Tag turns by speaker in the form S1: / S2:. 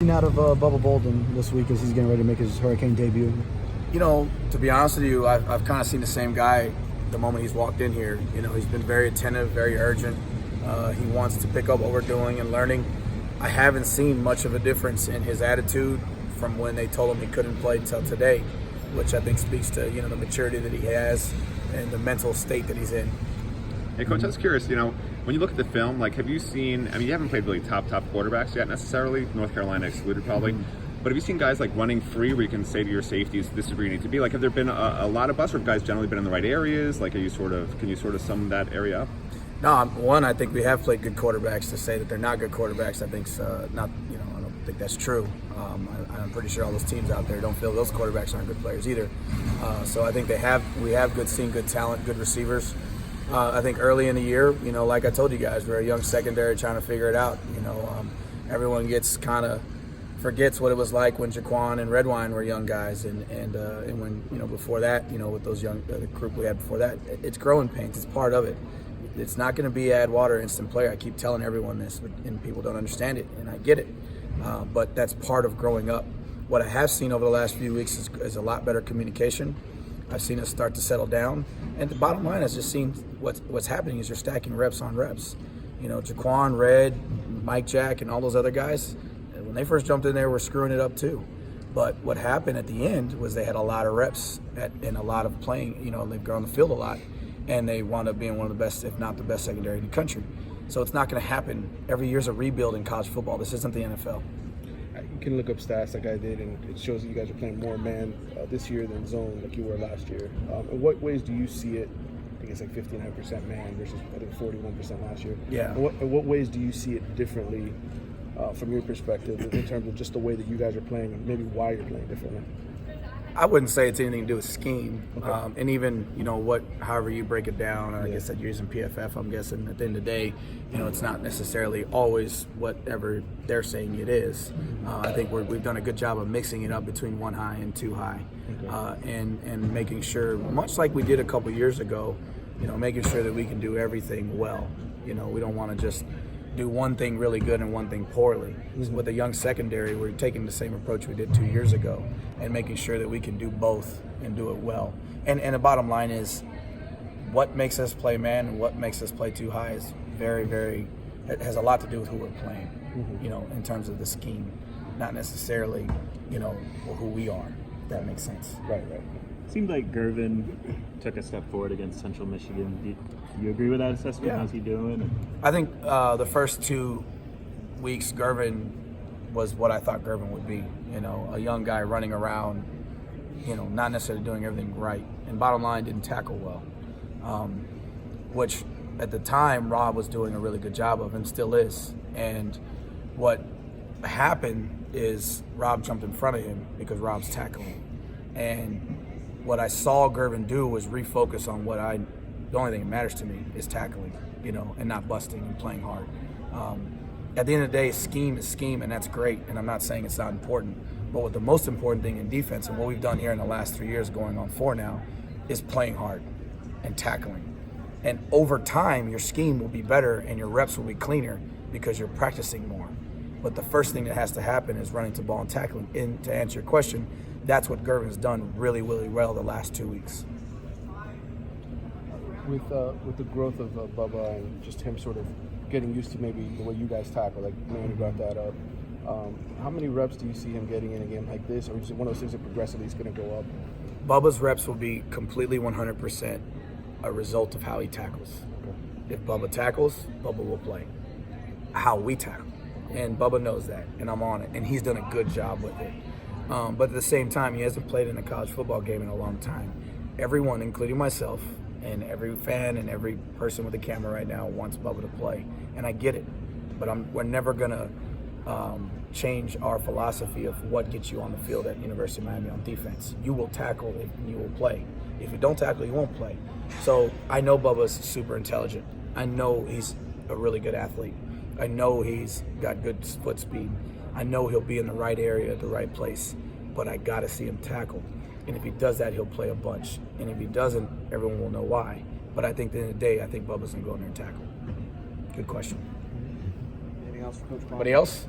S1: seen out of Bubba Bolden this week as he's getting ready to make his Hurricane debut?
S2: You know, to be honest with you, I've kind of seen the same guy the moment he's walked in here. You know, he's been very attentive, very urgent. He wants to pick up what we're doing and learning. I haven't seen much of a difference in his attitude from when they told him he couldn't play till today, which I think speaks to, you know, the maturity that he has and the mental state that he's in.
S3: Hey, Coach, I was curious, you know, when you look at the film, like, have you seen, I mean, you haven't played really top quarterbacks yet necessarily, North Carolina excluded probably, but have you seen guys like running free where you can say to your safeties, this is where you need to be? Like, have there been a lot of busts, or have guys generally been in the right areas? Like, can you sort of sum that area up?
S2: No, one, I think we have played good quarterbacks. To say that they're not good quarterbacks, I think's not, you know, I don't think that's true. I'm pretty sure all those teams out there don't feel those quarterbacks aren't good players either. So I think we have good talent, good receivers. I think early in the year, you know, like I told you guys, we're a young secondary trying to figure it out. You know, everyone forgets what it was like when Jaquan and Redwine were young guys, and when, you know, before that, you know, with those young the group we had before that, it's growing pains. It's part of it. It's not going to be add water instant player. I keep telling everyone this, and people don't understand it, and I get it. But that's part of growing up. What I have seen over the last few weeks is a lot better communication. I've seen us start to settle down, and the bottom line is just seeing what's happening is you're stacking reps on reps. You know, Jaquan, Red, Mike Jack, and all those other guys, when they first jumped in there, were screwing it up too. But what happened at the end was they had a lot of reps and a lot of playing. You know, they've gone on the field a lot, and they wound up being one of the best, if not the best, secondary in the country. So it's not going to happen. Every year's a rebuild in college football. This isn't the NFL.
S4: You can look up stats like I did, and it shows that you guys are playing more man this year than zone like you were last year. In what ways do you see it? I think it's like 59% man versus, I think, 41% last year.
S2: Yeah.
S4: In what ways do you see it differently from your perspective in terms of just the way that you guys are playing and maybe why you're playing differently?
S2: I wouldn't say it's anything to do with scheme.
S4: Okay.
S2: And even, you know, however you break it down, I guess that you're using PFF, I'm guessing at the end of the day, you know, it's not necessarily always whatever they're saying it is. I think we've done a good job of mixing it up between one high and two high. Okay. And making sure, much like we did a couple years ago, you know, making sure that we can do everything well. You know, we don't want to just do one thing really good and one thing poorly. With a young secondary, we're taking the same approach we did 2 years ago and making sure that we can do both and do it well. And the bottom line is, what makes us play man and what makes us play too high is it has a lot to do with who we're playing, you know, in terms of the scheme, not necessarily, you know, who we are, if that makes sense.
S4: Right.
S5: Seemed like Gervin took a step forward against Central Michigan. Do you agree with that assessment?
S2: Yeah.
S5: How's he doing?
S2: I think the first 2 weeks, Gervin was what I thought Gervin would be. You know, a young guy running around, you know, not necessarily doing everything right. And bottom line, didn't tackle well, which at the time Rob was doing a really good job of and still is. And what happened is Rob jumped in front of him because Rob's tackling. And what I saw Gervin do was refocus on the only thing that matters to me is tackling, you know, and not busting and playing hard. At the end of the day, scheme is scheme, and that's great, and I'm not saying it's not important. But what the most important thing in defense, and what we've done here in the last 3 years, going on 4 now, is playing hard and tackling. And over time, your scheme will be better and your reps will be cleaner because you're practicing more. But the first thing that has to happen is running to ball and tackling. And to answer your question, that's what Gervin's done really, really well the last 2 weeks.
S4: With the growth of Bubba and just him sort of getting used to maybe the way you guys tackle, like Manny brought that up, how many reps do you see him getting in a game like this, or is it one of those things that progressively is going to go up?
S2: Bubba's reps will be completely 100% a result of how he tackles. Okay. If Bubba tackles, Bubba will play. How we tackle. And Bubba knows that, and I'm on it, and he's done a good job with it. But at the same time, he hasn't played in a college football game in a long time. Everyone, including myself, and every fan and every person with a camera right now wants Bubba to play, and I get it. But we're never gonna change our philosophy of what gets you on the field at University of Miami on defense. You will tackle and you will play. If you don't tackle, you won't play. So I know Bubba's super intelligent. I know he's a really good athlete. I know he's got good foot speed. I know he'll be in the right area at the right place, but I gotta see him tackle. And if he does that, he'll play a bunch. And if he doesn't, everyone will know why. But I think at the end of the day, I think Bubba's gonna go in there and tackle. Good question.
S4: Anything else for Coach Bond?
S2: Anybody else?